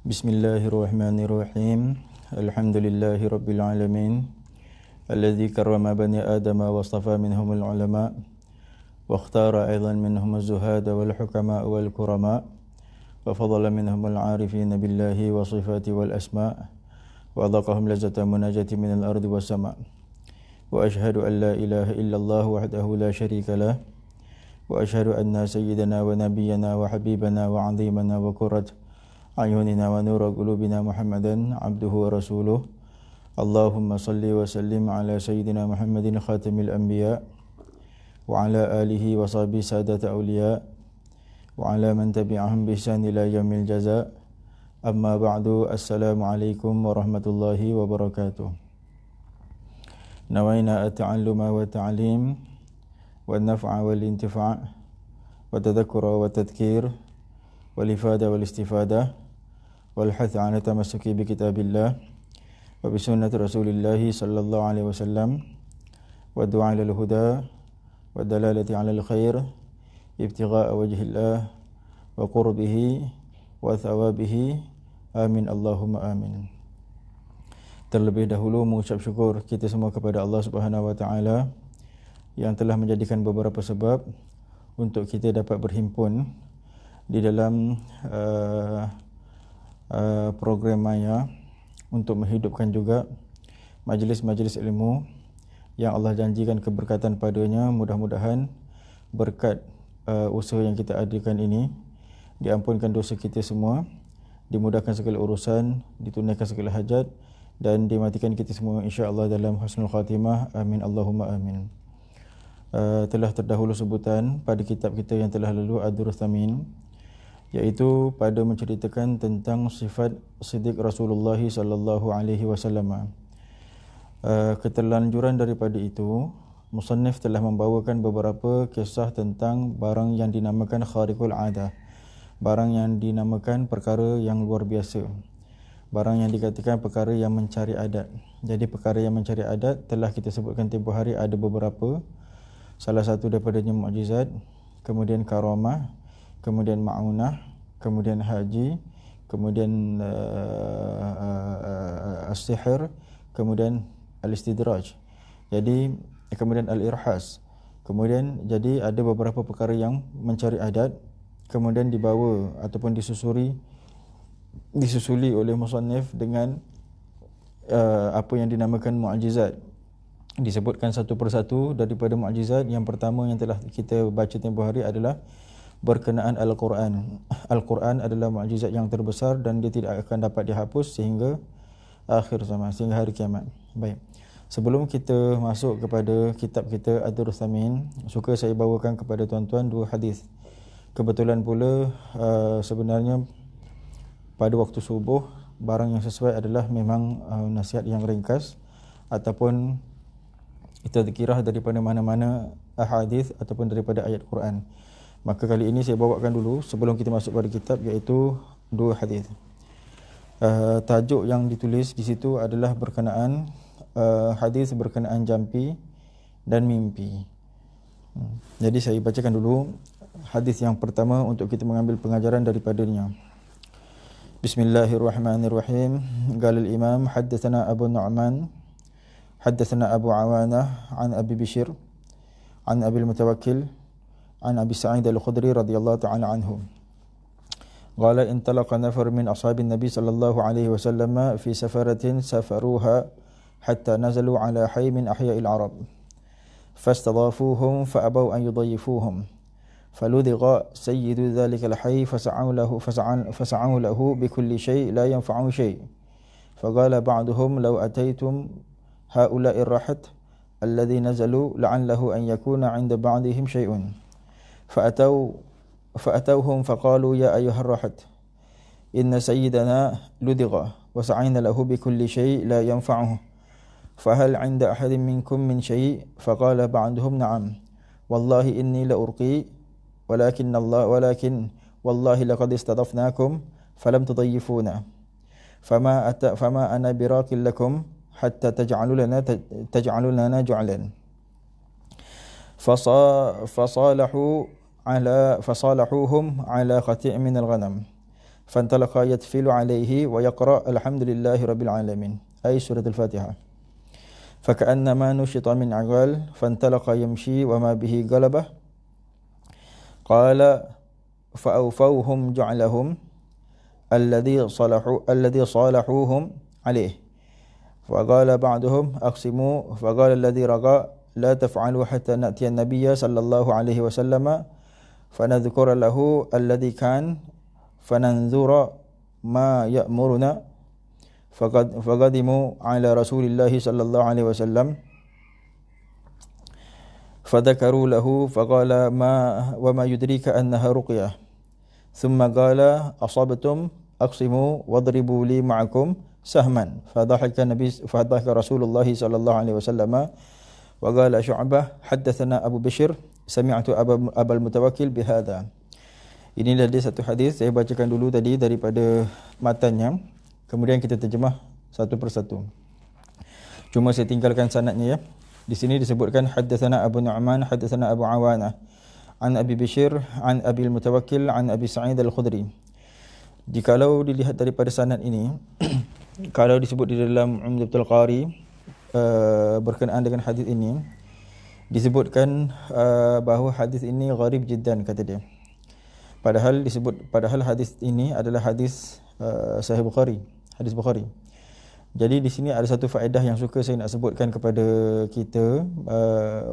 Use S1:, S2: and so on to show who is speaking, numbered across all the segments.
S1: Bismillahirrahmanirrahim. Alhamdulillahi rabbil alamin. Alladzi karrama bani adama wa astafa minhumul ulama wa ikhtara aidan minhum az-zuhada wal hukama wal kurama wa fadala minhumul arifin billahi wa sifati wal asma wa adaqahum lazata munajati minal ardi was sama. Wa ashhadu an la ilaha illallah wahdahu la syarika lah wa ashhadu anna sayyidana wa nabiyyana wa habibana wa 'azimana wa qurrat ayunina wa nura qulubina Muhammadan abduhu wa rasuluh. Allahumma salli wa sallim ala sayyidina Muhammadin khatamil anbiya wa ala alihi wa sahbihi sadat awliya wa ala man tabi'ahum bi ihsan ila yaumil jaza. Amma ba'du. Assalamu alaikum warahmatullahi wabarakatuh. Nawaina at-ta'alluma wa ta'lim wa an-naf'a wal intifa' wa tadhakkura wa tadhkir wal ifada wal istifadah wal hath 'ala tamassuki bi kitabillah wa bi sunnati Rasulillah sallallahu alaihi wasallam wa du'a ila al-huda wa dalalati 'ala al-khair ibtigha'a wajhillah wa qurbihi wa thawabihi. Amin Allahumma amin. Terlebih dahulu mengucap syukur kita semua kepada Allah Subhanahu wa taala yang telah menjadikan beberapa sebab untuk kita dapat berhimpun di dalam program Maya untuk menghidupkan juga majlis-majlis ilmu yang Allah janjikan keberkatan padanya. Mudah-mudahan berkat usaha yang kita adakan ini diampunkan dosa kita semua, dimudahkan segala urusan, ditunaikan segala hajat dan dimatikan kita semua insya-Allah dalam husnul khatimah. Amin Allahumma amin. Telah terdahulu sebutan pada kitab kita yang telah lalu Ad-Durrus Tsamin, iaitu pada menceritakan tentang sifat siddiq Rasulullah sallallahu alaihi wasallam. Keterlanjuran daripada itu, musannif telah membawakan beberapa kisah tentang barang yang dinamakan khariqul adah, barang yang dinamakan perkara yang luar biasa, barang yang dikatakan perkara yang mencari adat. Jadi perkara yang mencari adat telah kita sebutkan tempoh hari ada beberapa. Salah satu daripadanya mukjizat, kemudian karamah, kemudian ma'unah, kemudian haji, kemudian as-sihr, kemudian al-istidraj. Jadi kemudian al-irhas. Kemudian jadi ada beberapa perkara yang mencari adat, kemudian dibawa ataupun disusuli oleh musannif dengan apa yang dinamakan mukjizat. Disebutkan satu persatu daripada mukjizat. Yang pertama yang telah kita baca tempoh hari adalah berkenaan Al-Quran. Al-Quran adalah mukjizat yang terbesar dan dia tidak akan dapat dihapus sehingga akhir zaman, sehingga hari kiamat. Baik. Sebelum kita masuk kepada kitab kita Ad-Durrus Tsamin, suka saya bawakan kepada tuan-tuan dua hadis. Kebetulan pula sebenarnya pada waktu subuh barang yang sesuai adalah memang nasihat yang ringkas ataupun tadhkirah daripada mana-mana ahadith ataupun daripada ayat Quran. Maka kali ini saya bawakan dulu sebelum kita masuk pada kitab, iaitu dua hadis. Tajuk yang ditulis di situ adalah berkenaan hadis berkenaan jampi dan mimpi. Jadi saya bacakan dulu hadis yang pertama untuk kita mengambil pengajaran daripadanya. Bismillahirrahmanirrahim. Qala al-Imam haddatsana Abu Nu'man haddatsana Abu Awanah an Abi Bishr an Abi al-Mutawakkil an Abi Sa'id al-Khudri radhiyallahu ta'ala anhu. Qala intalaqa nafar min ashabin Nabi sallallahu alaihi wasallam fi safaratin safaruha hatta nazalu ala hayy min ahya'il Arab fastadafuhum fa abaw an yudayyifuhum faludgha sayyidu dhalika al-hayy fasa'u lahu bikulli shay' la yanfa'u shay'. Faqala ba'duhum law ataytum هؤلاء الرحت الذي نزلوا لعله أن يكون عند بعضهم شيء فأتوهم فقالوا يا أيها الرحت إن سيدنا لدغ وسعينا له بكل شيء لا ينفعه فهل عند أحد منكم من شيء؟ فقال بعضهم نعم والله إني لأرقي ولكن والله لقد استضفناكم فلم تضيفونا فما أنا براق لكم حتى تجعلوا لنا جعلا. فصالحوهم على قطيع من الغنم fantalaqa yatfilu alaihi wa yaqra alhamdulillahi rabbil alamin, ay surat al-Fatihah. Faka'annama nushita min agal fantalaqa yamshi wa ma bihi galabah. Qala fa'awfawhum ja'lahum alladhi salahuhum alaih. Faqala ba'duhum aqsimu, faqala alladhi raqa la taf'alu hatta na'tiya an-nabiyya sallallahu alaihi wasallam fanadhkura lahu alladhi kan fananzura ma ya'muruna. Faqadimu ala rasulillahi sallallahu alaihi wasallam fadhakaru lahu faqala wa ma yudrika annaha ruqyah. Thumma qala asabtum aqsimu wadribu li ma'akum sahman. Fadhahaka Rasulullah sallallahu alaihi wasallam wa qala Syu'bah haddatsana Abu Bishr sami'tu Abul Mutawakkil bihadza. Inilah dia satu hadis saya bacakan dulu tadi daripada matanya, kemudian kita terjemah satu persatu. Cuma saya tinggalkan sanadnya ya. Di sini disebutkan haddatsana Abu Nu'man haddatsana Abu Awanah an Abi Bishr an Abil Mutawakkil an Abi Sa'id Al-Khudri. Jikalau dilihat daripada sanad ini kalau disebut di dalam Umdatul Qari berkenaan dengan hadis ini disebutkan bahawa hadis ini gharib jiddan kata dia. Padahal hadis ini adalah hadis Sahih Bukhari, hadis Bukhari. Jadi di sini ada satu faedah yang suka saya nak sebutkan kepada kita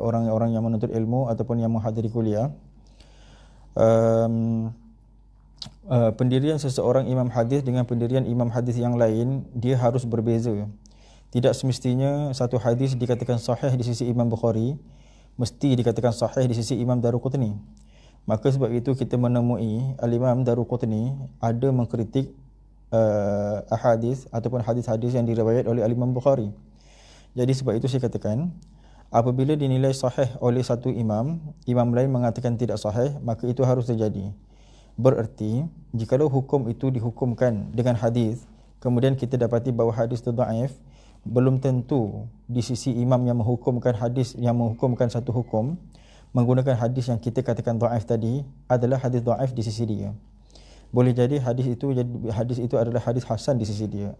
S1: orang-orang yang menuntut ilmu ataupun yang menghadiri kuliah. Pendirian seseorang imam hadis dengan pendirian imam hadis yang lain dia harus berbeza. Tidak semestinya satu hadis dikatakan sahih di sisi Imam Bukhari mesti dikatakan sahih di sisi Imam Daruqutni. Maka sebab itu kita menemui Al-Imam Daruqutni ada mengkritik ahadis ataupun hadis-hadis yang diriwayat oleh Al-Imam Bukhari. Jadi sebab itu saya katakan apabila dinilai sahih oleh satu imam, imam lain mengatakan tidak sahih, maka itu harus terjadi. Bererti jikalau hukum itu dihukumkan dengan hadis, kemudian kita dapati bahawa hadis itu dhaif, belum tentu di sisi imam yang menghukumkan hadis, yang menghukumkan satu hukum menggunakan hadis yang kita katakan dhaif tadi adalah hadis dhaif di sisi dia. Boleh jadi hadis itu adalah hadis hasan di sisi dia.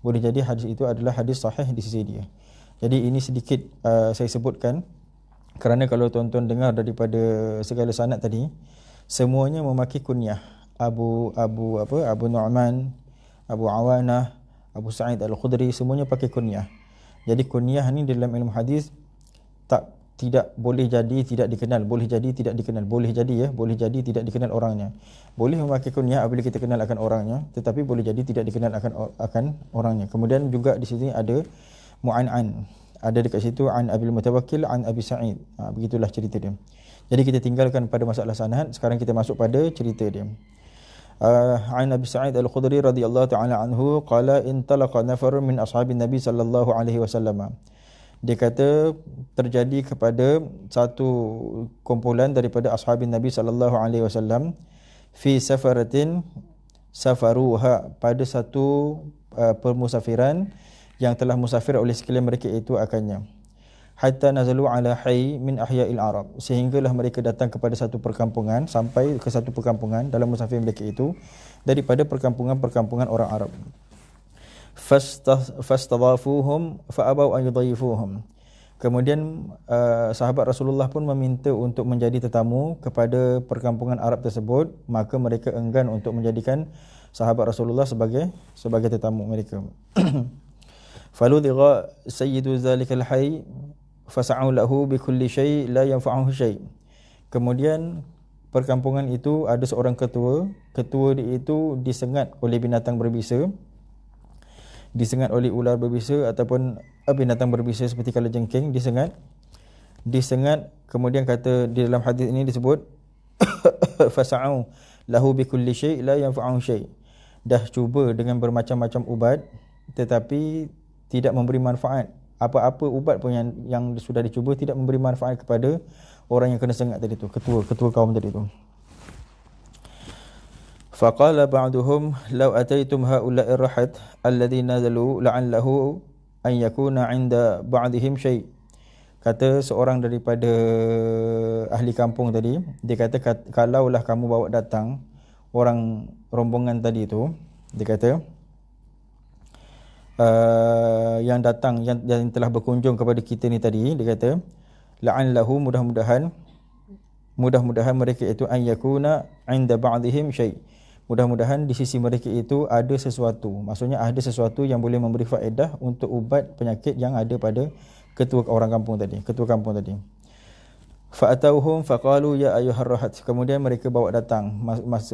S1: Boleh jadi hadis itu adalah hadis sahih di sisi dia. Jadi ini sedikit saya sebutkan kerana kalau tuan-tuan dengar daripada segala sanad tadi semuanya memakai kunyah. Abu Nu'man, Abu Awanah, Abu Sa'id Al-Khudri semuanya pakai kunyah. Jadi kunyah ni dalam ilmu hadis tidak boleh jadi tidak dikenal, boleh jadi tidak dikenal, boleh jadi boleh jadi tidak dikenal orangnya. Boleh memakai kunyah apabila kita kenal akan orangnya, tetapi boleh jadi tidak dikenal akan orangnya. Kemudian juga di sini ada mu'an'an. Ada dekat situ an Abil Mutawakkil an Abi Sa'id. Begitulah cerita dia. Jadi kita tinggalkan pada masalah sanad, sekarang kita masuk pada cerita dia. An Abi Sa'id Al-Khudri radhiyallahu ta'ala anhu qala intalaqa nafarun min ashabin Nabi sallallahu alaihi wasallam. Dia kata terjadi kepada satu kumpulan daripada ashabin Nabi sallallahu alaihi wasallam fi safaratin safaruha, pada satu permusafiran yang telah musafir oleh sekalian mereka itu akannya. Hatta nazalu ala hayy min ahya'il Arab, sehinggalah mereka datang kepada satu perkampungan, sampai ke satu perkampungan dalam musafir mereka itu daripada perkampungan-perkampungan orang Arab. Fastadhafuhum fa'abaw an yudayyifuhum. Kemudian sahabat Rasulullah pun meminta untuk menjadi tetamu kepada perkampungan Arab tersebut, maka mereka enggan untuk menjadikan sahabat Rasulullah sebagai tetamu mereka. Faludhiqa sayyidu zalikal hayy fasa'u lahu bikulli syai' la yanfa'uhu syai'. Kemudian perkampungan itu ada seorang ketua dia itu disengat oleh binatang berbisa, disengat oleh ular berbisa ataupun binatang berbisa seperti kalajengking, disengat. Kemudian kata di dalam hadis ini disebut fasa'u lahu bikulli syai' la yanfa'uhu syai'. Dah cuba dengan bermacam-macam ubat tetapi tidak memberi manfaat. Apa-apa ubat pun yang sudah dicuba tidak memberi manfaat kepada orang yang kena sengat tadi tu, ketua kaum tadi tu. Faqala ba'duhum law ataitum haula'i rahat alladhi nazalu la'allahu an yakuna 'inda ba'dihim syai'. Kata seorang daripada ahli kampung tadi, dia kata kalaulah kamu bawa datang orang rombongan tadi tu, dia kata yang datang, yang telah berkunjung kepada kita ni tadi, dia kata la'allahu, mudah-mudahan mereka itu an yakuna 'inda ba'dihim syai', mudah-mudahan di sisi mereka itu ada sesuatu, maksudnya ada sesuatu yang boleh memberi faedah untuk ubat penyakit yang ada pada ketua kampung tadi. Fa'atauhum faqalu ya ayyuhar rahat, kemudian mereka bawa datang,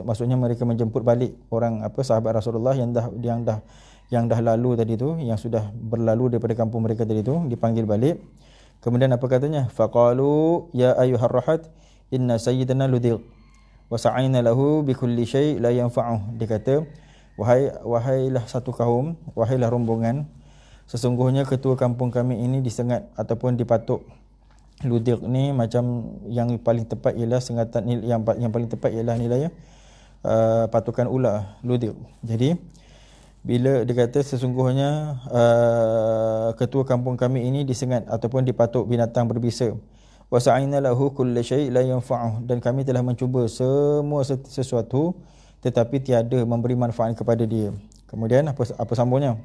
S1: maksudnya mereka menjemput balik orang sahabat Rasulullah yang dah lalu tadi tu, yang sudah berlalu daripada kampung mereka tadi tu, dipanggil balik. Kemudian apa katanya? Faqalu ya ayyuhar rahat inna sayyidana ludhiq wa sa'ayna lahu bikulli syai' la yanfa'uh. Dia kata, wahailah satu kaum, wahailah rombongan, sesungguhnya ketua kampung kami ini disengat ataupun dipatuk. Ludhiq ni macam yang paling tepat ialah sengatan, yang paling tepat ialah nilai patukan ular, ludhiq. Jadi bila dia kata sesungguhnya ketua kampung kami ini disengat ataupun dipatuk binatang berbisa, wa sa'ayna lahu kulli syai' la yanfa'uh, dan kami telah mencuba semua sesuatu tetapi tiada memberi manfaat kepada dia. Kemudian apa sambungnya?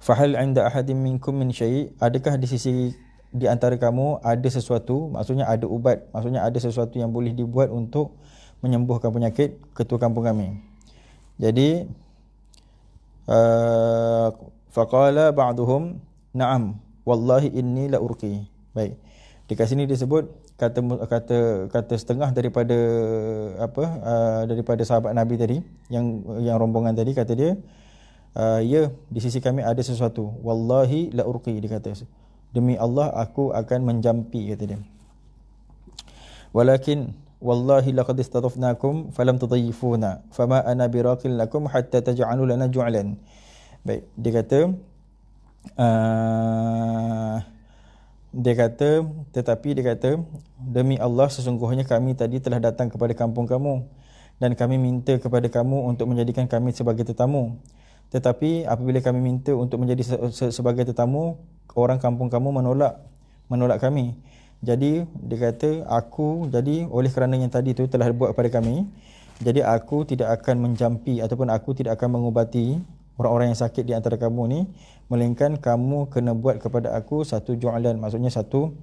S1: Fahal 'inda ahadin minkum min syai', adakah di antara kamu ada sesuatu, maksudnya ada ubat, maksudnya ada sesuatu yang boleh dibuat untuk menyembuhkan penyakit ketua kampung kami. Jadi faqala ba'duhum na'am wallahi inni la urqi. Baik, dekat sini disebut kata setengah daripada daripada sahabat Nabi tadi, yang rombongan tadi, kata dia ya, di sisi kami ada sesuatu, wallahi la urqi, dia kata demi Allah aku akan menjampi, kata dia. Walakin wallahi laqad istadafnakum falam tudayifuna fama ana biraqil lakum hatta taj'alu lana ju'lan. Baik, dia kata demi Allah sesungguhnya kami tadi telah datang kepada kampung kamu dan kami minta kepada kamu untuk menjadikan kami sebagai tetamu. Tetapi apabila kami minta untuk menjadi sebagai tetamu, orang kampung kamu menolak kami. Jadi dia kata jadi oleh kerana yang tadi tu telah buat pada kami, jadi aku tidak akan menjampi ataupun aku tidak akan mengubati orang-orang yang sakit di antara kamu ni, melainkan kamu kena buat kepada aku satu ju'lan, maksudnya satu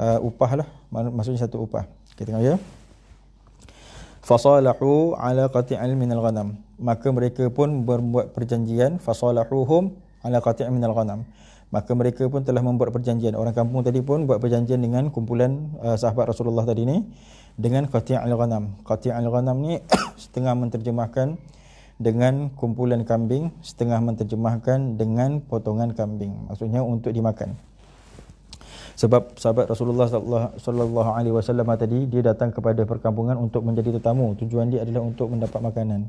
S1: upah lah, maksudnya satu upah. Kita tengok ya. Fasalahu ala qati'il minal ghanam, maka mereka pun berbuat perjanjian. Fasalahuhum ala qati'il minal ghanam, maka mereka pun telah membuat perjanjian. Orang kampung tadi pun buat perjanjian dengan kumpulan sahabat Rasulullah tadi ni dengan qati'il ghanam. Qati'il ghanam ni setengah menterjemahkan dengan kumpulan kambing, setengah menterjemahkan dengan potongan kambing, maksudnya untuk dimakan. Sebab sahabat Rasulullah sallallahu alaihi wasallam tadi dia datang kepada perkampungan untuk menjadi tetamu. Tujuan dia adalah untuk mendapat makanan.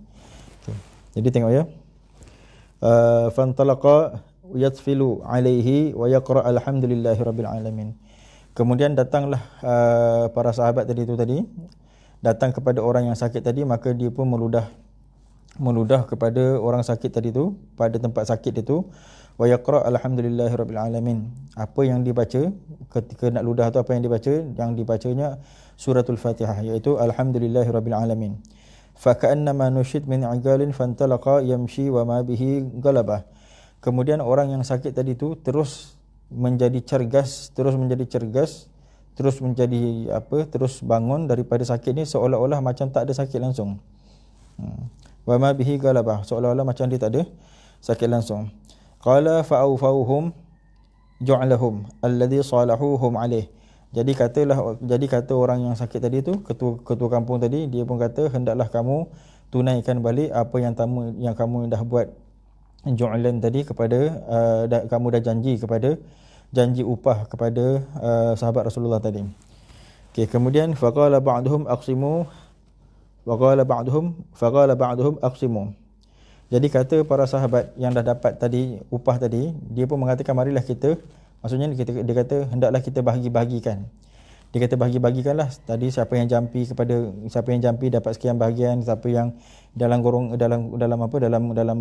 S1: Okay. Jadi tengok ya. Fantalaqa yatfilu alaihi wa yaqra alhamdulillahirabbil alamin. Kemudian datanglah para sahabat tadi datang kepada orang yang sakit tadi, maka dia pun meludah kepada orang sakit tadi tu pada tempat sakit itu. Wa yaqra alhamdulillahirabbil alamin. Apa yang dibaca ketika nak ludah tu, apa yang dibaca? Yang dibacanya suratul Fatihah, iaitu alhamdulillahirabbil alamin. Fa ka'annama nushid min 'igalin fantalaqa yamshi wa ma bihi galabah. Kemudian orang yang sakit tadi tu terus menjadi cergas, terus bangun daripada sakit ni seolah-olah macam tak ada sakit langsung. Wa ma bihi galabah, seolah-olah macam dia tak ada sakit langsung. Qala fa'awfauhum ju'lahum alladhi salahuhum alaih. Jadi kata orang yang sakit tadi tu, ketua kampung tadi, dia pun kata hendaklah kamu tunaikan balik apa yang kamu dah buat ju'lan tadi kepada kamu dah janji upah kepada sahabat Rasulullah tadi. Okey, kemudian faqala ba'duhum aqsimu Jadi kata para sahabat yang dah dapat tadi upah tadi, dia pun mengatakan marilah kita, maksudnya dia kata hendaklah kita bahagi-bahagikan. Dia kata bahagi-bagikanlah tadi, siapa yang jampi dapat sekian bahagian, siapa yang dalam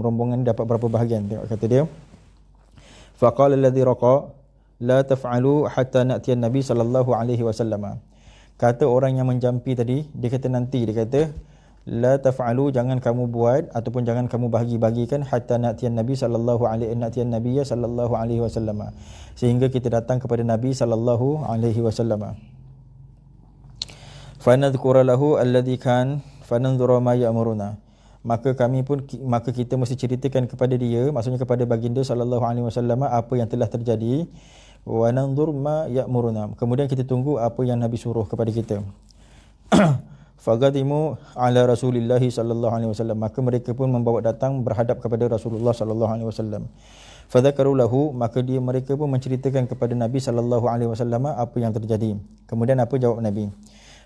S1: rombongan dapat berapa bahagian. Tengok kata dia. Faqala alladhi raqa la taf'alu hatta na'tiyan nabi sallallahu alaihi wasallam. Kata orang yang menjampi tadi, dia kata la taf'alu, jangan kamu buat ataupun jangan kamu bahagi-bagikan hatta na'tiyan nabi sallallahu alaihi na'tiyan nabiyya sallallahu alaihi wasallam, sehingga kita datang kepada nabi sallallahu alaihi wasallam. Fa nadhkura lahu alladhi kan fananzura ma ya'muruna, maka kita mesti ceritakan kepada dia, maksudnya kepada baginda sallallahu alaihi wasallam apa yang telah terjadi. Wa nanzur ma ya'muruna, kemudian kita tunggu apa yang nabi suruh kepada kita. Faqadimu ala Rasulillah sallallahu alaihi wasallam, maka mereka pun membawa datang berhadap kepada Rasulullah sallallahu alaihi wasallam. Fadzakaru lahu, maka mereka pun menceritakan kepada Nabi sallallahu alaihi wasallam apa yang terjadi. Kemudian apa jawab Nabi?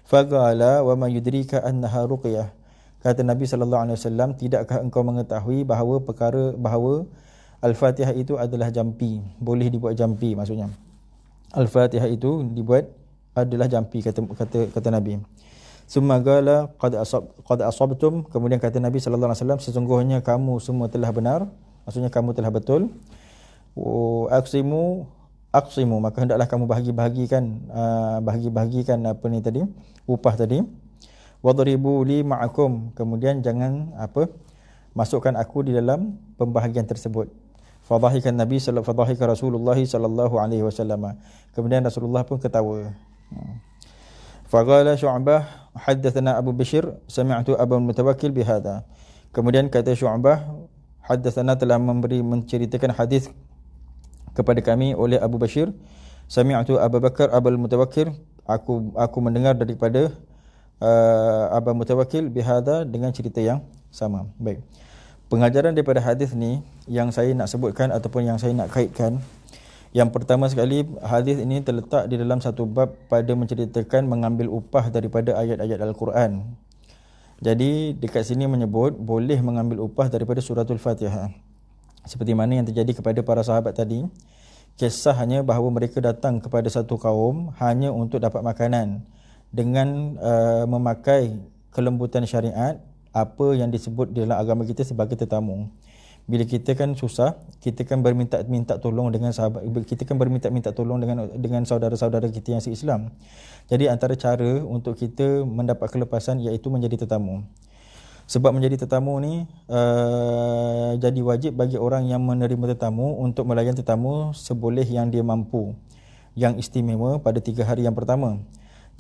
S1: Faqala wa ma yudrika annaha ruqyah, kata Nabi sallallahu alaihi wasallam, tidakkah engkau mengetahui bahawa Al-Fatihah itu adalah jampi, boleh dibuat jampi, maksudnya Al-Fatihah itu dibuat adalah jampi, kata Nabi. Summa qala qad asabtum, kemudian kata Nabi sallallahu alaihi wasallam, sesungguhnya kamu semua telah benar, maksudnya kamu telah betul. Aqsimu, maka hendaklah kamu bahagi-bahagikan apa ni tadi, upah tadi. Wadribu li ma'akum, kemudian jangan masukkan aku di dalam pembahagian tersebut. Fadhahika Rasulullah sallallahu alaihi wasallam, kemudian Rasulullah pun ketawa. Faqala Syu'bah haddatsana Abu Bishr sami'tu Abu Mutawakkil bihadza, kemudian kata Syu'bah, haddatsana telah menceritakan hadis kepada kami oleh Abu Bashir, sami'tu Abu Bakar Abul Mutawakkil, aku mendengar daripada Abu Mutawakkil bihadza, dengan cerita yang sama. Baik, pengajaran daripada hadis ni yang saya nak sebutkan ataupun yang saya nak kaitkan, yang pertama sekali, hadis ini terletak di dalam satu bab pada menceritakan mengambil upah daripada ayat-ayat Al-Quran. Jadi dekat sini menyebut boleh mengambil upah daripada suratul Fatihah, seperti mana yang terjadi kepada para sahabat tadi. Kisahnya bahawa mereka datang kepada satu kaum hanya untuk dapat makanan dengan memakai kelembutan syariat, apa yang disebut dalam agama kita sebagai tetamu. Bila kita kan susah, kita kan berminta tolong dengan sahabat, kita kan berminta tolong dengan saudara-saudara kita yang se-Islam. Jadi antara cara untuk kita mendapat kelepasan iaitu menjadi tetamu. Sebab menjadi tetamu ni jadi wajib bagi orang yang menerima tetamu untuk melayan tetamu seboleh yang dia mampu, yang istimewa pada 3 hari yang pertama.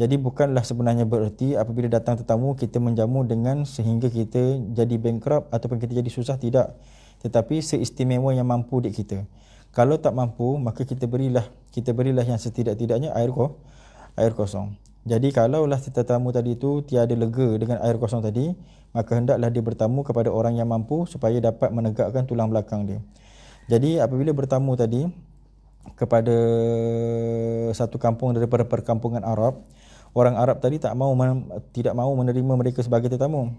S1: Jadi bukanlah sebenarnya bererti apabila datang tetamu kita menjamu dengan sehingga kita jadi bankrupt ataupun kita jadi susah, tidak. Tetapi seistimewa yang mampu dik kita. Kalau tak mampu, maka kita berilah yang setidak-tidaknya air kosong. Jadi kalaulah tetamu tadi itu tiada lega dengan air kosong tadi, maka hendaklah dia bertamu kepada orang yang mampu supaya dapat menegakkan tulang belakang dia. Jadi apabila bertamu tadi kepada satu kampung daripada perkampungan Arab, orang Arab tadi tidak mahu menerima mereka sebagai tetamu.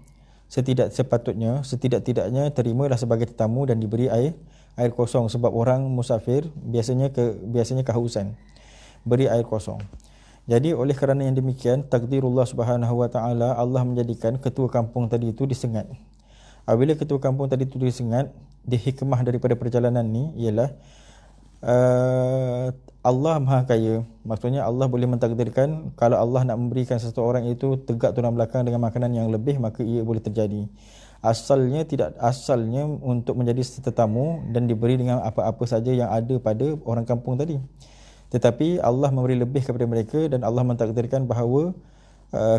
S1: Setidak-tidaknya terimalah sebagai tetamu dan diberi air kosong, sebab orang musafir biasanya kehausan. Beri air kosong. Jadi oleh kerana yang demikian, takdirullah Subhanahu wa taala, Allah menjadikan ketua kampung tadi itu disengat. Apabila ketua kampung tadi itu disengat, hikmah daripada perjalanan ni ialah Allah Maha Kaya. Maksudnya Allah boleh mentakdirkan kalau Allah nak memberikan seseorang itu tegak tulang belakang dengan makanan yang lebih, maka ia boleh terjadi. Asalnya untuk menjadi tetamu dan diberi dengan apa-apa saja yang ada pada orang kampung tadi. Tetapi Allah memberi lebih kepada mereka dan Allah mentakdirkan bahawa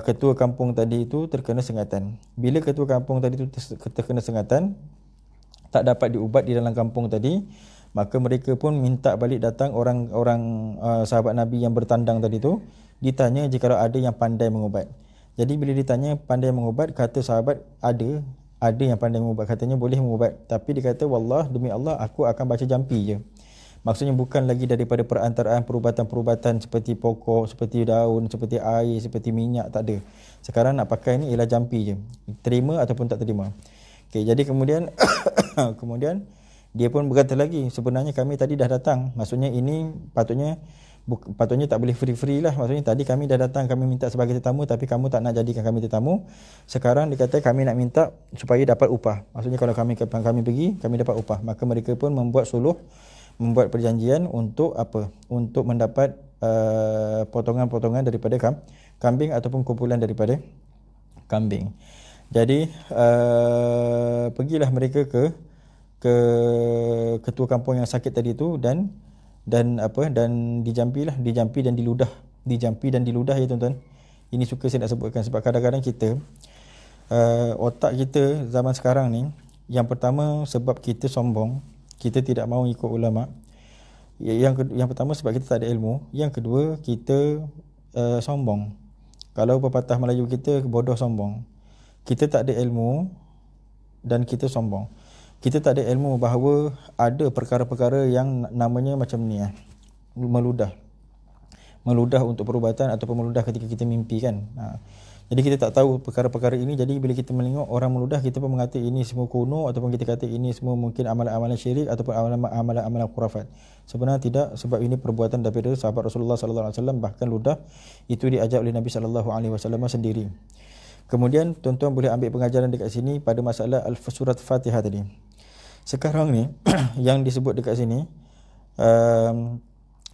S1: ketua kampung tadi itu terkena sengatan. Bila ketua kampung tadi itu terkena sengatan, tak dapat diubat di dalam kampung tadi, maka mereka pun minta balik datang orang sahabat Nabi yang bertandang tadi tu, ditanya jika ada yang pandai mengubat. Jadi bila ditanya pandai mengubat, kata sahabat ada yang pandai mengubat, katanya boleh mengubat. Tapi dia kata, wallah, demi Allah, aku akan baca jampi je. Maksudnya bukan lagi daripada perantaraan perubatan-perubatan seperti pokok, seperti daun, seperti air, seperti minyak, tak ada. Sekarang nak pakai ni ialah jampi je, terima ataupun tak terima. Okay, jadi kemudian dia pun berkata lagi, sebenarnya kami tadi dah datang. Maksudnya ini patutnya tak boleh free lah. Maksudnya tadi kami dah datang, kami minta sebagai tetamu, tapi kamu tak nak jadikan kami tetamu. Sekarang dia kata kami nak minta supaya dapat upah. Maksudnya kalau kami pergi, kami dapat upah. Maka mereka pun membuat perjanjian untuk apa? Untuk mendapat potongan-potongan daripada kambing ataupun kumpulan daripada kambing. Jadi pergilah mereka ke ketua kampung yang sakit tadi tu dan dijampi dan diludah ya tuan-tuan. Ini suka saya nak sebutkan sebab kadang-kadang kita otak kita zaman sekarang ni, yang pertama sebab kita sombong, kita tidak mahu ikut ulama. Yang pertama sebab kita tak ada ilmu, yang kedua kita sombong. Kalau pepatah Melayu kita, bodoh sombong. Kita tak ada ilmu dan kita sombong. Kita tak ada ilmu bahawa ada perkara-perkara yang namanya macam ni meludah untuk perubatan ataupun meludah ketika kita mimpi kan. Jadi kita tak tahu perkara-perkara ini. Jadi bila kita menengok orang meludah, kita pun mengata ini semua kuno, ataupun kita kata ini semua mungkin amalan-amalan syirik ataupun amalan-amalan khurafat. Sebenarnya tidak, sebab ini perbuatan daripada sahabat Rasulullah sallallahu alaihi wasallam. Bahkan ludah itu diajar oleh Nabi sallallahu alaihi wasallam sendiri. Kemudian tuan-tuan boleh ambil pengajaran dekat sini pada masalah surat Fatihah tadi. Sekarang ni yang disebut dekat sini,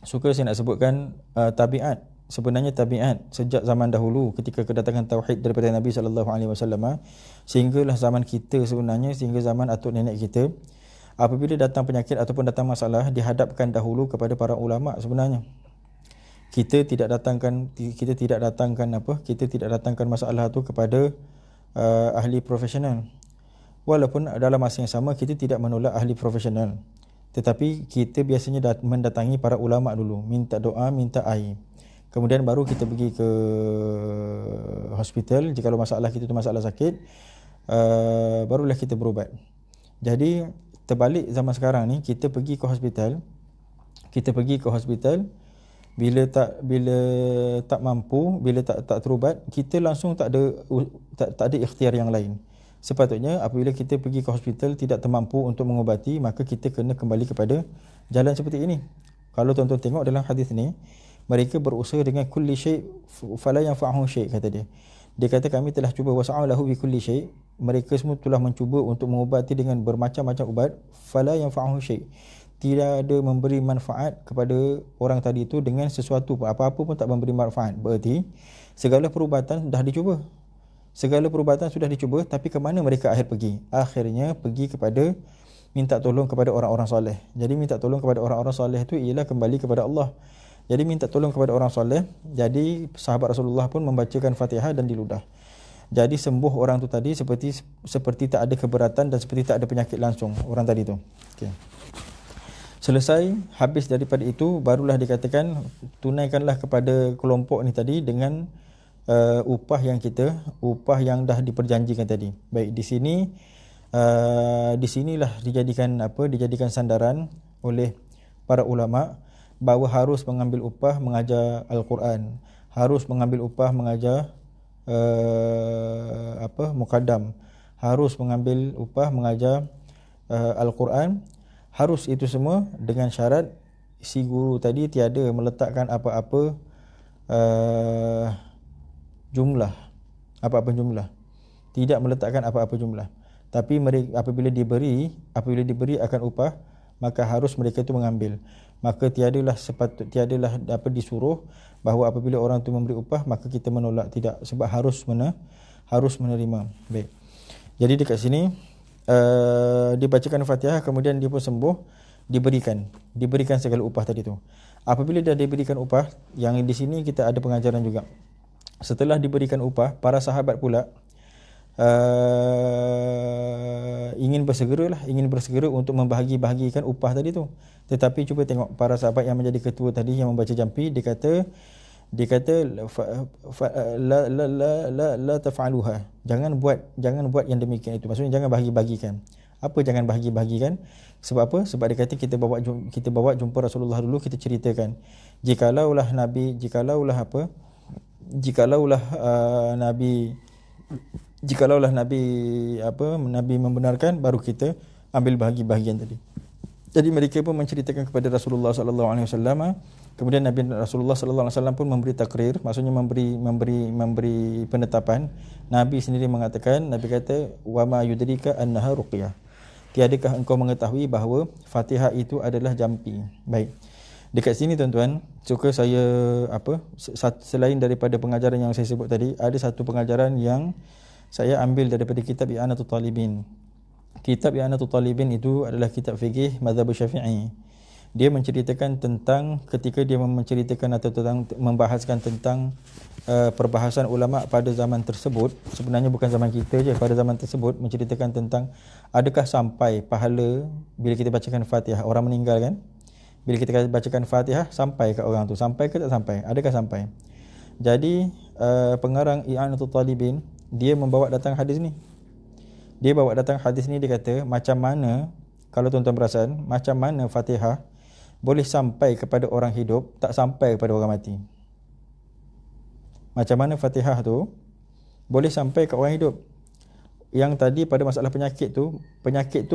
S1: suka saya nak sebutkan tabiat. Sebenarnya tabiat sejak zaman dahulu ketika kedatangan tauhid daripada Nabi sallallahu alaihi wasallam sehinggalah zaman kita, sebenarnya sehingga zaman atuk nenek kita, apabila datang penyakit ataupun datang masalah, dihadapkan dahulu kepada para ulama. Sebenarnya kita tidak datangkan masalah tu kepada ahli profesional. Walaupun dalam masa yang sama kita tidak menolak ahli profesional, tetapi kita biasanya mendatangi para ulama dulu, minta doa, minta air. Kemudian baru kita pergi ke hospital. Jika masalah kita tu masalah sakit, barulah kita berubat. Jadi terbalik zaman sekarang ni, kita pergi ke hospital, bila tak mampu, bila tak terubat, kita langsung tak ada ikhtiar yang lain. Sepatutnya apabila kita pergi ke hospital tidak termampu untuk mengubati, maka kita kena kembali kepada jalan seperti ini. Kalau tuan-tuan tengok dalam hadis ni, mereka berusaha dengan kulli syai' fala yanfa'uhu syai', kata dia. Dia kata kami telah cuba wasa'u lahu bi kulli syai', mereka semua telah mencuba untuk mengubati dengan bermacam-macam ubat, fala yanfa'uhu syai', tidak ada memberi manfaat kepada orang tadi itu dengan sesuatu, apa-apa pun tak memberi manfaat. Berarti segala perubatan dah dicuba. Segala perubatan sudah dicuba, tapi ke mana mereka pergi? Akhirnya pergi kepada minta tolong kepada orang-orang soleh. Jadi minta tolong kepada orang-orang soleh itu ialah kembali kepada Allah. Jadi minta tolong kepada orang soleh. Jadi sahabat Rasulullah pun membacakan Fatihah dan diludah. Jadi sembuh orang tu tadi seperti tak ada keberatan dan seperti tak ada penyakit langsung orang tadi tu. Okey. Selesai, habis daripada itu, barulah dikatakan tunaikanlah kepada kelompok ni tadi dengan upah yang dah diperjanjikan tadi. Baik, di sinilah dijadikan sandaran oleh para ulama bahawa harus mengambil upah mengajar Al-Quran, harus mengambil upah mengajar muqaddam, harus mengambil upah mengajar Al-Quran. Harus itu semua dengan syarat si guru tadi tiada meletakkan apa-apa jumlah. Tidak meletakkan apa-apa jumlah. Tapi mereka apabila diberi akan upah, maka harus mereka itu mengambil. Maka tiadalah disuruh bahawa apabila orang itu memberi upah maka kita menolak, tidak, sebab harus menerima. Baik. Jadi dekat sini dibacakan Fatihah, kemudian dia pun sembuh, diberikan segala upah tadi tu. Apabila dah diberikan upah, yang di sini kita ada pengajaran juga. Setelah diberikan upah, para sahabat pula ingin bersegera untuk membahagi-bahagikan upah tadi tu. Tetapi cuba tengok para sahabat yang menjadi ketua tadi yang membaca jampi, dia kata la taf'aluha, jangan buat yang demikian itu. Maksudnya jangan bahagi-bagikan. Apa jangan bahagi-bagikan? Sebab apa? Sebab dia kata kita bawa jumpa Rasulullah dulu, kita ceritakan jikalaulah Nabi membenarkan, baru kita ambil bahagi-bahagian tadi. Jadi mereka pun menceritakan kepada Rasulullah sallallahu alaihi wasallam. Kemudian Rasulullah sallallahu alaihi wasallam pun memberi takrir, maksudnya memberi penetapan. Nabi sendiri mengatakan, Nabi kata, wa ma yudrika annaha ruqyah, tiadakah engkau mengetahui bahawa Fatihah itu adalah jampi. Baik. Dekat sini tuan-tuan, suka saya selain daripada pengajaran yang saya sebut tadi, ada satu pengajaran yang Saya ambil daripada kitab I'anatul Talibin. Kitab I'anatul Talibin itu adalah kitab fiqh mazhab Syafi'i. Dia menceritakan tentang ketika dia menceritakan atau tentang membahaskan tentang perbahasan ulama pada zaman tersebut, sebenarnya bukan zaman kita je, pada zaman tersebut menceritakan tentang adakah sampai pahala bila kita bacakan Fatihah. Orang meninggal kan, bila kita bacakan Fatihah sampai ke orang tu, sampai ke tak sampai, adakah sampai. Jadi pengarang I'anatul Talibin dia membawa datang hadis ni. Dia bawa datang hadis ni, dia kata macam mana, kalau tuan-tuan perasan, macam mana Fatihah boleh sampai kepada orang hidup, tak sampai kepada orang mati. Macam mana Fatihah tu boleh sampai ke orang hidup. Yang tadi pada masalah penyakit tu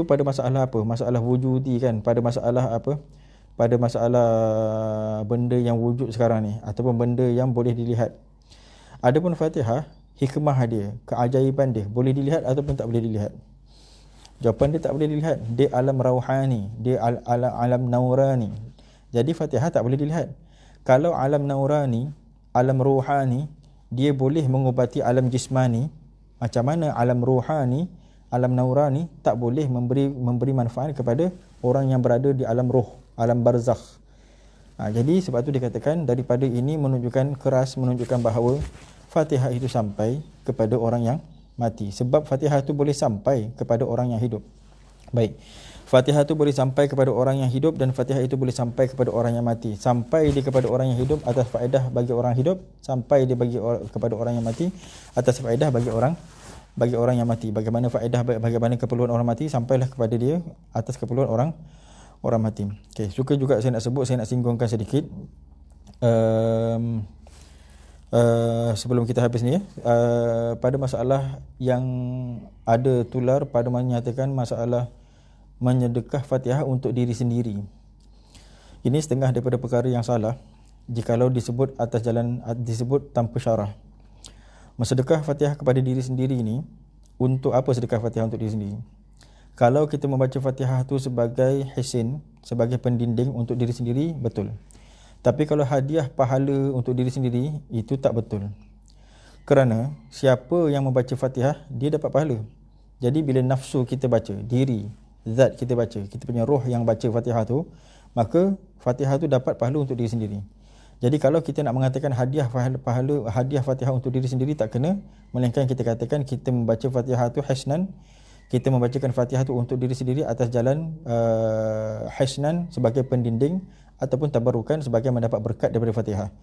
S1: pada masalah apa? Masalah wujudi kan, pada masalah apa? Pada masalah benda yang wujud sekarang ni, ataupun benda yang boleh dilihat. Adapun Fatihah, hikmah dia, keajaiban dia, boleh dilihat ataupun tak boleh dilihat. Jawapan dia tak boleh dilihat. Dia alam rauhani, dia alam naurani. Jadi Fatihah tak boleh dilihat. Kalau alam naurani, alam ruhani, dia boleh mengubati alam jismani. Macam mana alam ruhani, alam naurani tak boleh memberi manfaat kepada orang yang berada di alam roh, alam barzakh. Jadi sebab tu dikatakan daripada ini menunjukkan bahawa Fatihah itu sampai kepada orang yang mati. Sebab Fatihah itu boleh sampai kepada orang yang hidup. Baik. Fatihah itu boleh sampai kepada orang yang hidup dan Fatihah itu boleh sampai kepada orang yang mati. Sampai dia kepada orang yang hidup atas faedah bagi orang hidup, sampai dia kepada orang yang mati atas faedah bagi orang yang mati. Bagaimana faedah, bagaimana keperluan orang mati, sampailah kepada dia atas keperluan orang mati. Okey, suka juga saya nak singgungkan sedikit. Sebelum kita habis ni pada masalah yang ada tular pada menyatakan masalah menyedekah Fatihah untuk diri sendiri. Ini setengah daripada perkara yang salah jikalau disebut atas jalan, disebut tanpa syarah. Mensedekah Fatihah kepada diri sendiri ini, untuk apa sedekah Fatihah untuk diri sendiri? Kalau kita membaca Fatihah tu sebagai hisin, sebagai pendinding untuk diri sendiri, betul. Tapi kalau hadiah pahala untuk diri sendiri, itu tak betul. Kerana siapa yang membaca Fatihah, dia dapat pahala. Jadi bila nafsu kita baca, diri, zat kita baca, kita punya roh yang baca Fatihah tu, maka Fatihah tu dapat pahala untuk diri sendiri. Jadi kalau kita nak mengatakan hadiah Fatihah untuk diri sendiri, tak kena. Melainkan kita katakan kita membaca Fatihah tu hasnan, kita membacakan Fatihah tu untuk diri sendiri atas jalan hasnan sebagai pendinding, ataupun tabarukan sebagai mendapat berkat daripada Fatihah.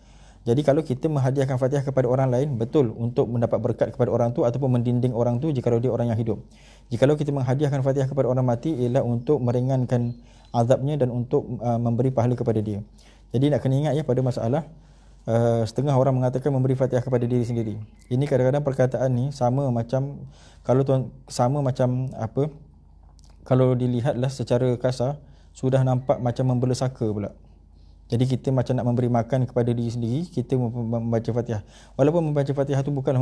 S1: Jadi kalau kita menghadiahkan Fatihah kepada orang lain, betul untuk mendapat berkat kepada orang tu ataupun mendinding orang tu jikalau dia orang yang hidup. Jikalau kita menghadiahkan Fatihah kepada orang mati, ialah untuk meringankan azabnya dan untuk memberi pahala kepada dia. Jadi nak kena ingat ya, pada masalah setengah orang mengatakan memberi Fatihah kepada diri sendiri. Ini kadang-kadang perkataan ni sama macam kalau dilihatlah secara kasar, sudah nampak macam membela saka pula. Jadi kita macam nak memberi makan kepada diri sendiri, kita membaca Fatihah. Walaupun membaca Fatihah tu bukanlah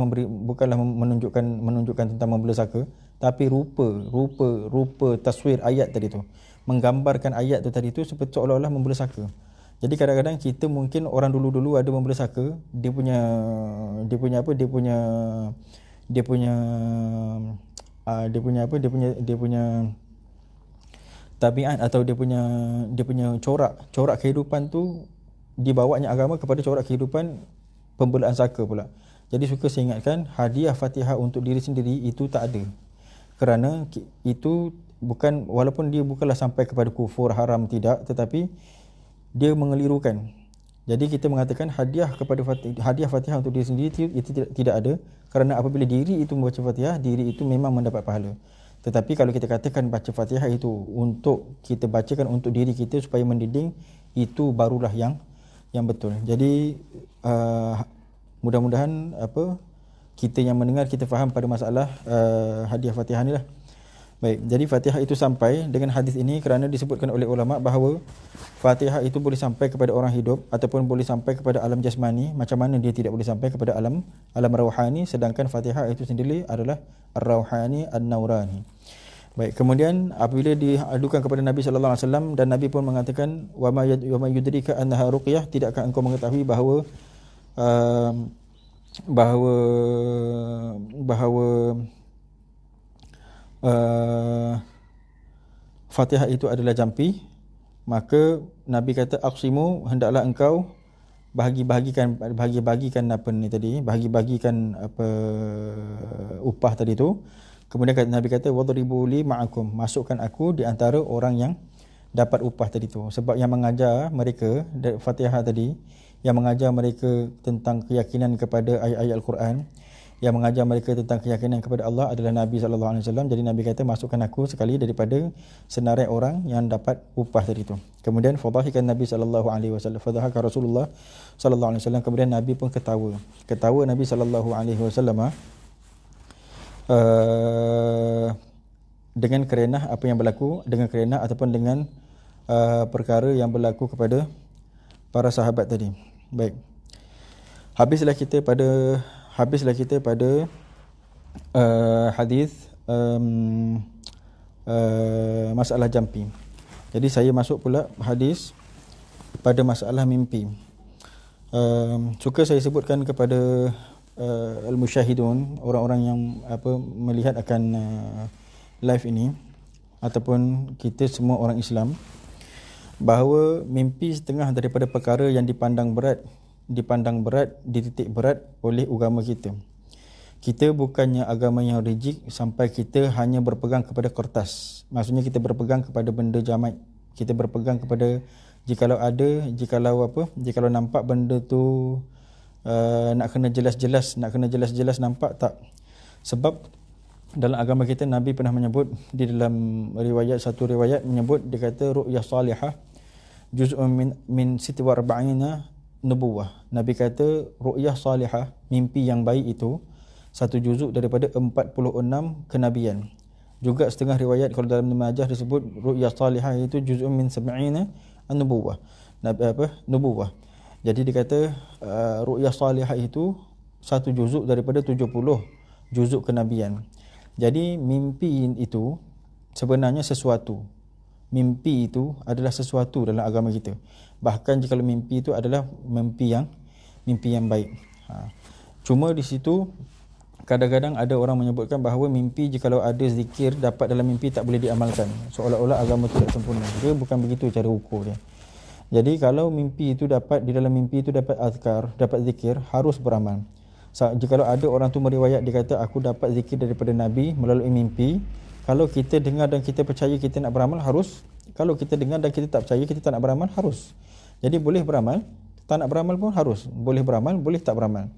S1: menunjukkan tentang membela saka, tapi rupa taswir ayat tadi tu, menggambarkan ayat tu tadi tu seperti seolah-olah membela saka. Jadi kadang-kadang kita mungkin orang dulu-dulu ada membela saka, dia punya tabiat atau dia punya corak kehidupan tu dibawanya agama kepada corak kehidupan pembelaan saka pula. Jadi suka saya ingatkan, hadiah Fatihah untuk diri sendiri itu tak ada. Kerana itu bukan, walaupun dia bukanlah sampai kepada kufur haram, tidak, tetapi dia mengelirukan. Jadi kita mengatakan hadiah Fatihah untuk diri sendiri itu tidak ada, kerana apabila diri itu membaca Fatihah, diri itu memang mendapat pahala. Tetapi kalau kita katakan baca Fatihah itu untuk kita bacakan untuk diri kita supaya mendinding, itu barulah yang betul. Jadi mudah-mudahan kita yang mendengar kita faham pada masalah hadiah Fatihah ni lah. Baik, jadi Fatihah itu sampai dengan hadis ini kerana disebutkan oleh ulama bahawa Fatihah itu boleh sampai kepada orang hidup ataupun boleh sampai kepada alam jasmani. Macam mana dia tidak boleh sampai kepada alam rauhani, sedangkan Fatihah itu sendiri adalah ar-rauhani an-naurani. Baik, kemudian apabila diadukan kepada Nabi sallallahu alaihi wasallam dan Nabi pun mengatakan wa ma yudrika annaha ruqyah, tidakkah engkau mengetahui bahawa bahawa uh, Fatihah itu adalah jampi, maka Nabi kata aqsimu, hendaklah engkau bahagi-bagikan apa ni tadi, bahagi-bagikan apa upah tadi tu. Kemudian Nabi kata wadribu li ma'akum, masukkan aku di antara orang yang dapat upah tadi tu. Sebab yang mengajar mereka Fatihah tadi, yang mengajar mereka tentang keyakinan kepada ayat-ayat Al-Quran, yang mengajar mereka tentang keyakinan kepada Allah adalah Nabi SAW. Jadi Nabi kata masukkan aku sekali daripada senarai orang yang dapat upah tadi tu. Kemudian fadhahikan Nabi SAW, fadhahaka Rasulullah SAW. Kemudian Nabi pun ketawa Nabi SAW dengan kerana apa yang berlaku, dengan kerana ataupun dengan perkara yang berlaku kepada para sahabat tadi. Baik, habislah kita pada hadis masalah jampi. Jadi saya masuk pula hadis pada masalah mimpi. Suka saya sebutkan kepada al-musyahidun, orang-orang yang melihat akan live ini, ataupun kita semua orang Islam, bahawa mimpi setengah daripada perkara yang dipandang berat, dititik berat oleh agama kita. Kita bukannya agama yang rigid sampai kita hanya berpegang kepada kertas. Maksudnya kita berpegang kepada benda jamad. Kita berpegang kepada jikalau nampak benda tu nak kena jelas-jelas nampak tak. Sebab dalam agama kita Nabi pernah menyebut di dalam satu riwayat menyebut, dia kata ru'yah salihah juz'un min 46 nubuwah. Nabi kata ru'yah salihah, mimpi yang baik itu satu juzuk daripada 46 kenabian. Juga setengah riwayat kalau dalam Majah disebut ru'yah salihah itu juz'un min 70 nubuwah. Nubuwah. Jadi dia kata ru'yah salihah itu satu juzuk daripada 70 juzuk kenabian. Jadi mimpi itu sebenarnya sesuatu. Mimpi itu adalah sesuatu dalam agama kita. Bahkan jika mimpi itu adalah mimpi yang baik. Cuma di situ kadang-kadang ada orang menyebutkan bahawa mimpi jikalau ada zikir dapat dalam mimpi tak boleh diamalkan. Seolah-olah agama tidak sempurna. Dia bukan begitu cara ukur dia. Jadi kalau mimpi itu dapat, di dalam mimpi itu dapat azkar, dapat zikir, harus beramal. Jikalau ada orang tu meriwayat, dia kata aku dapat zikir daripada Nabi melalui mimpi, kalau kita dengar dan kita percaya kita nak beramal, harus. Kalau kita dengar dan kita tak percaya kita tak nak beramal, harus. Jadi boleh beramal, tak nak beramal pun harus. Boleh beramal, boleh tak beramal.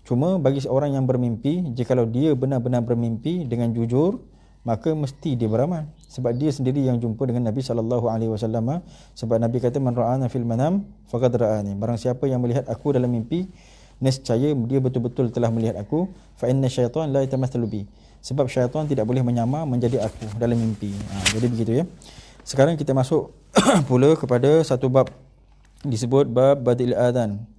S1: Cuma bagi seorang yang bermimpi, jikalau dia benar-benar bermimpi dengan jujur, maka mesti dia beramal. Sebab dia sendiri yang jumpa dengan Nabi SAW. Sebab Nabi kata man ra'ana fil manam faqad ra'ani. Barang siapa yang melihat aku dalam mimpi, nescaya dia betul-betul telah melihat aku. Fa inna syaitan la yatamathalu bi. Sebab syaitan tidak boleh menyamar menjadi aku dalam mimpi. Jadi begitu ya. Sekarang kita masuk pula kepada satu bab, disebut bab badil adhan.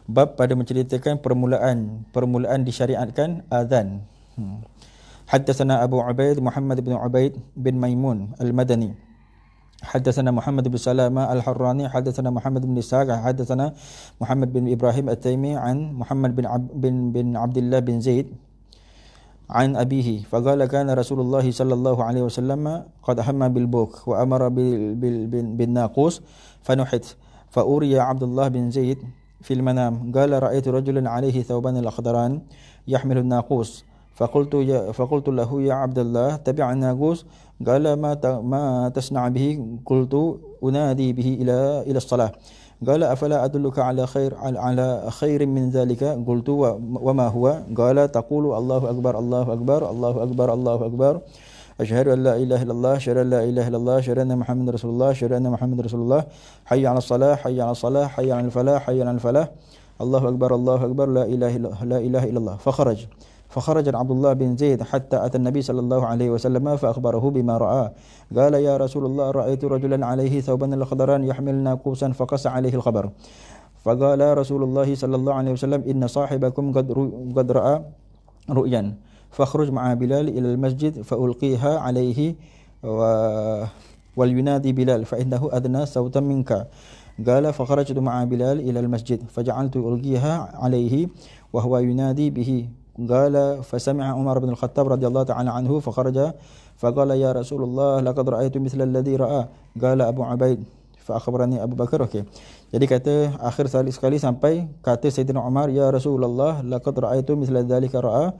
S1: Bab pada menceritakan permulaan disyariatkan azan. Haddatsana Abu Ubaid Muhammad bin Ubaid bin Maimun Al-Madani. Haddatsana Muhammad bin Salama Al-Harrani, haddatsana Muhammad bin Ishaq, haddatsana Muhammad bin Ibrahim At-Taimi an Muhammad bin Abdullah bin Zaid an abihi faqala kana Rasulullah sallallahu alaihi wasallam qad hamma bil buk wa amara bin naqus fanuhit fa uriya Abdullah bin Zaid fil manam qala ra'aytu rajulan alayhi thawban al-akhdaran yahmilu an-naqus فقلت له يا عبد الله تبع الناقوس قال ما تصنع به قلت أنادي به إلى الصلاة قال أفلا أدلك على خير من ذلك قلت وما هو قال تقول الله أكبر الله أكبر الله أكبر الله أكبر أشهد أن لا إله إلا الله أشهد أن لا إله إلا الله أشهد أن محمد رسول الله أشهد أن محمد رسول الله حي على الصلاة حي على الصلاة حي على الفلاح حي على الفلاح الله أكبر الله أكبر لا إله إلا الله فخرج عبد الله بن زيد حتى أتى النبي صلى الله عليه وسلم فأخبره بما رأى قال يا رسول الله رأيت رجلا عليه ثوبا الخضران يحمل ناقوسا فقص عليه الخبر فقال رسول الله صلى الله عليه وسلم إن صاحبكم قد رأى رؤيا فاخرج مع بلال إلى المسجد فألقيها عليه ولينادي بلال فإنه أدنى صوتا منك Qala fa kharajtu ma'a Bilal ila al-masjid faja'altu ulqiha alayhi wa huwa yunadi bihi. Qala fa sami'a Umar bin al-Khattab radhiyallahu ta'ala anhu fa kharaja fa qala ya Rasulullah laqad ra'aytu mithla alladhi ra'a. Qala Abu Ubaid fa akhbarani Abu Bakar. Okey. Jadi kata akhir sekali sampai kata Sayyidina Umar, ya Rasulullah laqad ra'aytu mithla dhalika ra'a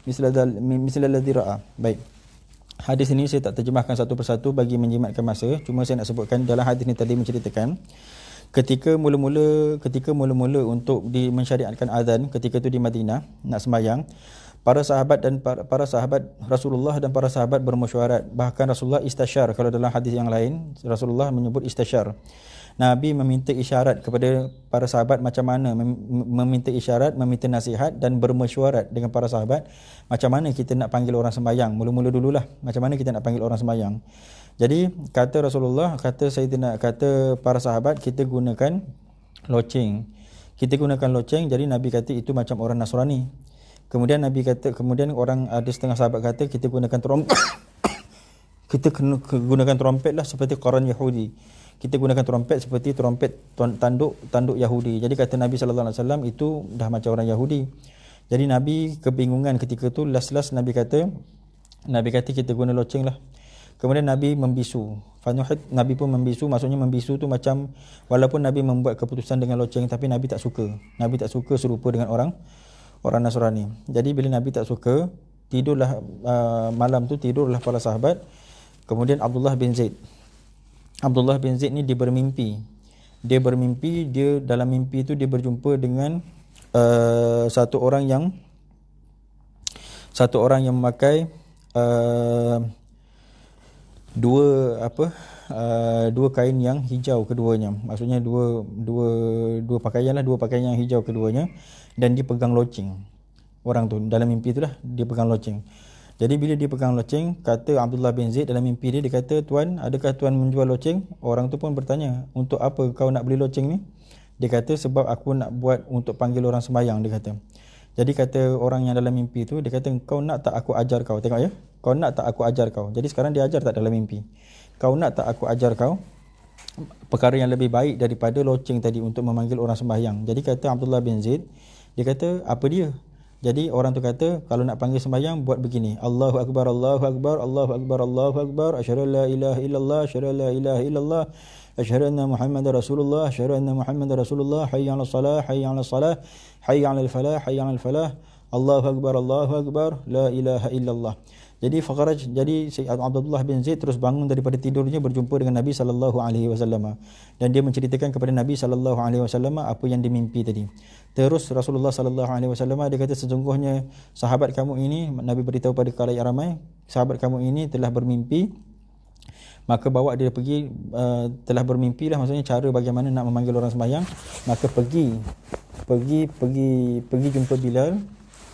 S1: mithla alladhi ra'a. Baik. Hadis ini saya tak terjemahkan satu persatu bagi menjimatkan masa. Cuma saya nak sebutkan dalam hadis ini tadi menceritakan ketika mula-mula untuk mensyariatkan azan, ketika itu di Madinah nak sembahyang, para sahabat Rasulullah dan para sahabat bermesyuarat. Bahkan Rasulullah istasyar. Kalau dalam hadis yang lain Rasulullah menyebut istasyar. Nabi meminta isyarat kepada para sahabat macam mana meminta isyarat, meminta nasihat dan bermesyuarat dengan para sahabat macam mana kita nak panggil orang sembahyang. Mula-mula dululah macam mana kita nak panggil orang sembahyang. Jadi kata Rasulullah, kata para sahabat, kita gunakan loceng. Jadi Nabi kata itu macam orang Nasrani. Kemudian orang ada setengah sahabat kata kita gunakan trompet. Kita kena gunakan trompet lah seperti Quran Yahudi. Kita gunakan trompet seperti trompet tanduk Yahudi. Jadi kata Nabi sallallahu alaihi wasallam itu dah macam orang Yahudi. Jadi Nabi kebingungan ketika tu, last Nabi kata kita guna loceng lah. Kemudian Nabi membisu. Nabi pun membisu, maksudnya membisu tu macam walaupun Nabi membuat keputusan dengan loceng tapi Nabi tak suka. Nabi tak suka serupa dengan orang Nasrani. Jadi bila Nabi tak suka, malam tu tidurlah para sahabat. Kemudian Abdullah bin Zaid ni dia bermimpi. Dia dalam mimpi tu dia berjumpa dengan satu orang yang memakai dua kain yang hijau keduanya. Maksudnya dua pakaian yang hijau keduanya, dan dia pegang loceng. Orang tu dalam mimpi itulah dia pegang loceng. Jadi bila dia pegang loceng, kata Abdullah bin Zaid dalam mimpi dia kata, "Tuan, adakah tuan menjual loceng?" Orang tu pun bertanya, "Untuk apa kau nak beli loceng ni?" Dia kata, "Sebab aku nak buat untuk panggil orang sembahyang," dia kata. Jadi kata orang yang dalam mimpi tu, dia kata, "Kau nak tak aku ajar kau?" Tengok ya. "Kau nak tak aku ajar kau?" Jadi sekarang dia ajar tak dalam mimpi? "Kau nak tak aku ajar kau perkara yang lebih baik daripada loceng tadi untuk memanggil orang sembahyang?" Jadi kata Abdullah bin Zaid, dia kata, "Apa dia?" Jadi orang tu kata, kalau nak panggil sembahyang buat begini. Allahu akbar, Allahu akbar, Allahu akbar, Allahu akbar, asyhadu an la ilaha illallah, asyhadu an la ilaha illallah, asyhadu anna Muhammadar Rasulullah, asyhadu anna Muhammadar Rasulullah, hayya 'alas salah, hayya 'alas salah, hayya 'alal falah, hayya 'alal falah, Allahu akbar, la ilaha illallah. Jadi Sayyid Abdullah bin Zaid terus bangun daripada tidurnya, berjumpa dengan Nabi sallallahu alaihi wasallam, dan dia menceritakan kepada Nabi sallallahu alaihi wasallam apa yang dimimpi tadi. Terus Rasulullah sallallahu alaihi wasallam dia kata, sesungguhnya sahabat kamu ini, Nabi beritahu pada khalayak ramai, sahabat kamu ini telah bermimpi, maka bawa dia pergi, telah bermimpi lah, maksudnya cara bagaimana nak memanggil orang sembahyang. Maka pergi jumpa Bilal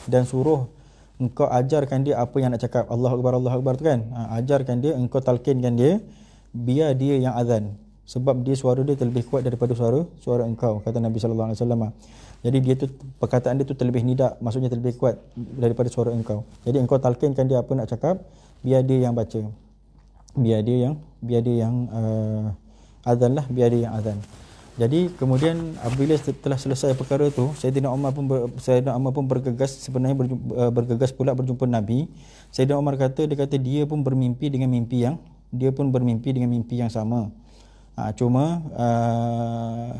S1: dan suruh engkau ajarkan dia apa yang nak cakap. Allahu akbar tu kan, ajarkan dia, engkau talqinkan dia, biar dia yang azan, sebab dia suara dia terlebih kuat daripada suara engkau, kata Nabi sallallahu alaihi wasallam. Jadi dia tu, perkataan dia tu terlebih nidak, maksudnya terlebih kuat daripada suara engkau. Jadi engkau talqinkan dia apa nak cakap, biar dia yang baca, biar dia yang azan lah, biar dia yang azan. Jadi kemudian apabila telah selesai perkara tu, Sayyidina Umar pun bergegas, sebenarnya bergegas pula berjumpa Nabi. Sayyidina Umar kata, dia pun bermimpi dengan mimpi yang sama. Cuma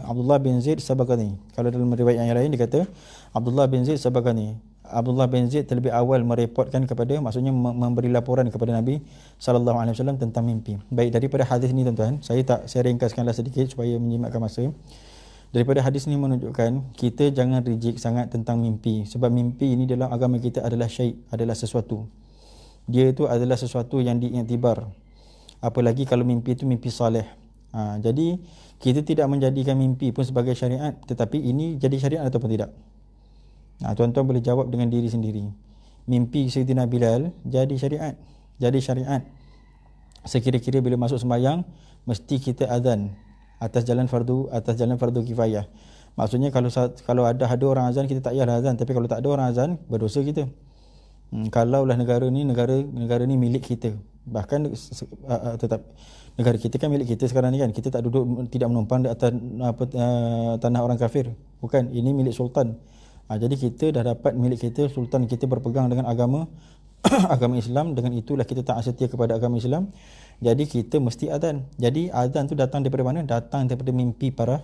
S1: Abdullah bin Zaid sabaqani. Kalau dalam riwayat yang lain dia kata Abdullah bin Zaid sabaqani. Abdullah bin Zaid terlebih awal mereportkan kepada, maksudnya memberi laporan kepada Nabi sallallahu alaihi wasallam tentang mimpi. Baik, daripada hadis ni tuan-tuan, saya ringkaskanlah sedikit supaya menjimatkan masa. Daripada hadis ni menunjukkan kita jangan rigid sangat tentang mimpi, sebab mimpi ini dalam agama kita adalah adalah sesuatu. Dia itu adalah sesuatu yang diiktibar. Apalagi kalau mimpi itu mimpi soleh. Jadi kita tidak menjadikan mimpi pun sebagai syariat, tetapi ini jadi syariat ataupun tidak. Tuan-tuan boleh jawab dengan diri sendiri. Mimpi Sayyidina Bilal jadi syariat. Sekira-kira bila masuk sembahyang mesti kita azan atas jalan fardu kifayah. Maksudnya kalau ada orang azan, kita tak payahlah azan, tapi kalau tak ada orang azan, berdosa kita. Kalaulah negara ni milik kita, Tetap negara kita kan milik kita sekarang ni kan. Kita tak duduk, tidak menumpang di atas tanah orang kafir. Bukan, ini milik sultan. Jadi kita dah dapat milik kita, sultan kita berpegang dengan agama agama Islam, dengan itulah kita taat setia kepada agama Islam. Jadi kita mesti azan. Jadi azan tu datang daripada mana? Datang daripada mimpi para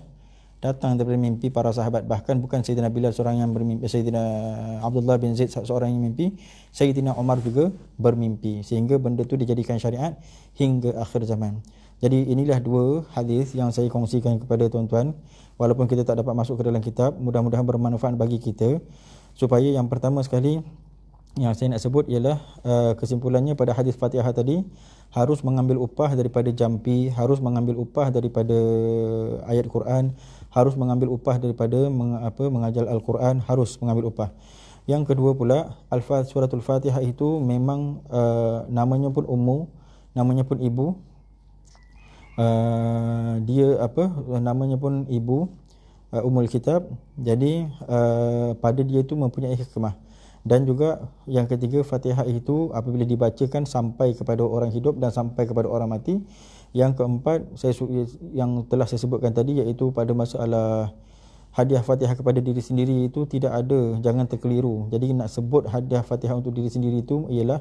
S1: sahabat. Bahkan bukan Sayyidina Bilal seorang yang bermimpi, Sayyidina Abdullah bin Zaid seorang yang mimpi, Sayyidina Umar juga bermimpi, sehingga benda tu dijadikan syariat hingga akhir zaman. Jadi inilah dua hadis yang saya kongsikan kepada tuan-tuan. Walaupun kita tak dapat masuk ke dalam kitab, mudah-mudahan bermanfaat bagi kita. Supaya yang pertama sekali yang saya nak sebut ialah kesimpulannya pada hadis Fatihah tadi, harus mengambil upah daripada jampi, harus mengambil upah daripada ayat Quran, harus mengambil upah daripada mengajar Al-Quran, harus mengambil upah. Yang kedua pula, suratul Fatihah itu memang namanya pun ummu, namanya pun ibu. Namanya pun ibu, Ummul Kitab. Jadi pada dia itu mempunyai hikmah. Dan juga yang ketiga, Fatihah itu apabila dibacakan sampai kepada orang hidup dan sampai kepada orang mati. Yang keempat, yang telah saya sebutkan tadi, iaitu pada masalah hadiah Fatihah kepada diri sendiri itu tidak ada, jangan terkeliru. Jadi nak sebut hadiah Fatihah untuk diri sendiri itu ialah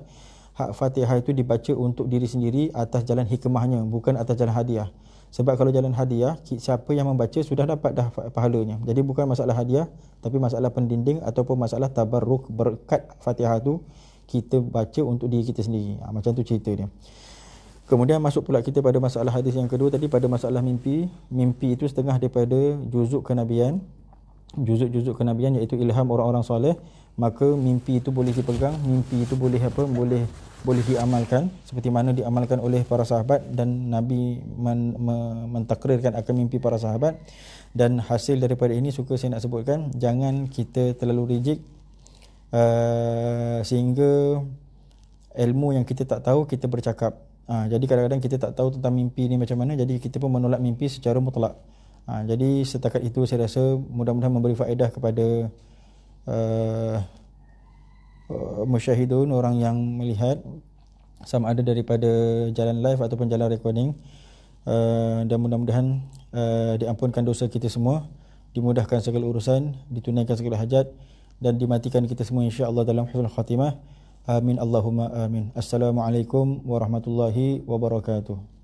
S1: hak Fatihah itu dibaca untuk diri sendiri atas jalan hikmahnya, bukan atas jalan hadiah. Sebab kalau jalan hadiah, siapa yang membaca sudah dapat dah pahalanya. Jadi bukan masalah hadiah, tapi masalah pendinding ataupun masalah tabarruk, berkat Fatihah tu kita baca untuk diri kita sendiri. Macam tu cerita dia. Kemudian masuk pula kita pada masalah hadis yang kedua tadi, pada masalah mimpi. Mimpi itu setengah daripada juzuk kenabian. Juzuk-juzuk kenabian iaitu ilham orang-orang soleh. Maka mimpi itu boleh dipegang, mimpi itu boleh diamalkan seperti mana diamalkan oleh para sahabat, dan Nabi mentakrirkan akan mimpi para sahabat. Dan hasil daripada ini suka saya nak sebutkan, jangan kita terlalu rigid sehingga ilmu yang kita tak tahu kita bercakap. Jadi kadang-kadang kita tak tahu tentang mimpi ni macam mana, jadi kita pun menolak mimpi secara mutlak. Jadi setakat itu saya rasa mudah-mudahan memberi faedah kepada musyahidun, orang yang melihat, sama ada daripada jalan live ataupun jalan recording. Dan mudah-mudahan diampunkan dosa kita semua, dimudahkan segala urusan, ditunaikan segala hajat, dan dimatikan kita semua insya-Allah dalam husnul khatimah. Amin Allahumma amin. Assalamualaikum warahmatullahi wabarakatuh.